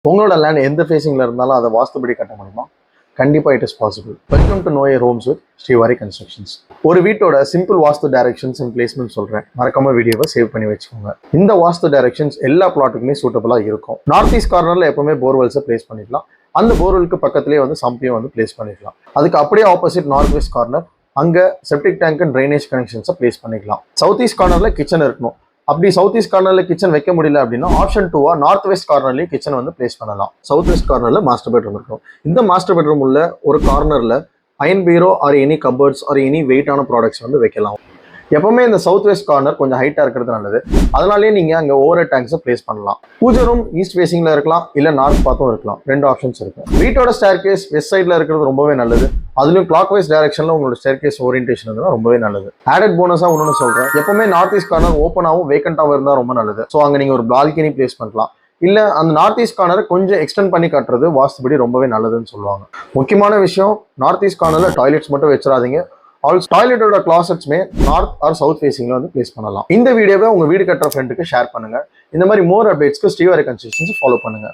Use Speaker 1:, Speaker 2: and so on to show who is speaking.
Speaker 1: உங்களோட லேண்ட் எந்த ஃபேசிங்ல இருந்தாலும் அதை வாஸ்துபடி கட்ட முடியுமா? கண்டிப்பா it is possible. Welcome to know your homes with Srivari constructions. ஒரு வீட்டோட simple vastu directions and placement சொல்றேன். மறக்காம வீடியோவை சேவ் பண்ணி வச்சுக்கோங்க. இந்த வாஸ்து டைரக்ஷன்ஸ் எல்லா பிளாட்டுக்குமே சூட்டபிளா இருக்கும். நார்த் ஈஸ்ட் கார்னர்ல எப்பவுமே போர்வெல்ஸை பிளேஸ் பண்ணிக்கலாம். அந்த போர்வெலுக்கு பக்கத்திலேயே வந்து சம்பையும் வந்து பிளேஸ் பண்ணிக்கலாம். அதுக்கு அப்படியே ஆப்போசிட் நார்த் வெஸ்ட் கார்னர், அங்க செப்டிக் டேங்க் அண்ட் ட்ரைனேஜ் கனெக்ஷன்ஸை பிளேஸ் பண்ணிக்கலாம். சவுத் ஈஸ்ட் கார்னர்ல கிச்சன் இருக்கணும். அப்படி சவுத் ஈஸ்ட் கார்னர்ல கிச்சன் வைக்க முடியல அப்படின்னா ஆப்ஷன் 2 நார்த் வெஸ்ட் கார்னர்லயே கிச்சன் வந்து பிளேஸ் பண்ணலாம். சவுத் வெஸ்ட் கார்னர்ல மாஸ்டர் பெட்ரூம் இருக்கும். இந்த மாஸ்டர் பெட்ரூம் உள்ள ஒரு கார்னர்ல iron bureau or any cupboards or any வெயிட்டான ப்ராடக்ட்ஸ் வந்து வைக்கலாம். எப்பவுமே இந்த சவுத் வெஸ்ட் கார்னர் கொஞ்சம் ஹைட்டா இருக்கிறது நல்லது. அதனாலேயே நீங்க அங்க ஓவர் டேங்க்ஸை பிளேஸ் பண்ணலாம். பூஜை ரூம் ஈஸ்ட் ஃபேசிங்ல இருக்கலாம், இல்ல நார்த் பார்த்தும் இருக்கலாம். ரெண்டு ஆப்ஷன்ஸ் இருக்கு. வீட்டோட ஸ்டேர் கேஸ் வெஸ்ட் சைட்ல இருக்கிறது ரொம்பவே நல்லது. அதுலயும் கிளாக் வைஸ் டைரக்ஷன்ல உங்களோட ஸ்டேர் கேஸ் ஓரியன்டேஷன் இருந்தா ரொம்பவே நல்லது. ஆடட் போனஸா ஒன்னு சொல்றேன், எப்பவுமே நார்த் ஈஸ்ட் கார்னர் ஓப்பனாகவும் வேக்கண்டாவும் இருந்தா ரொம்ப நல்லது. ஸோ அங்க நீங்க ஒரு பால்கனி பிளேஸ் பண்ணலாம். இல்ல அந்த நார்த் ஈஸ்ட் கார்னரை கொஞ்சம் எக்ஸ்டெண்ட் பண்ணி காட்டுறது வாஸ்துபடி ரொம்பவே நல்லதுன்னு சொல்லுவாங்க. முக்கியமான விஷயம், நார்த் ஈஸ்ட் கார்னர்ல டாய்லெட்ஸ் மட்டும் வச்சிடாதீங்க. ஆல்சோ டாய்லெட்டோட கிளாசெட்ஸ்மே நார்த் ஆர் சவுத் ஃபேசிங்ல வந்து பிளேஸ் பண்ணலாம். இந்த வீடியோவை உங்க வீடு கட்டுற ஃப்ரெண்டுக்கு ஷேர் பண்ணுங்க. இந்த மாதிரி மோர் அப்டேட்ஸ்க்கு ஸ்ரீவாரி கன்ஸ்ட்ரக்ஷன்ஸ் ஃபாலோ பண்ணுங்க.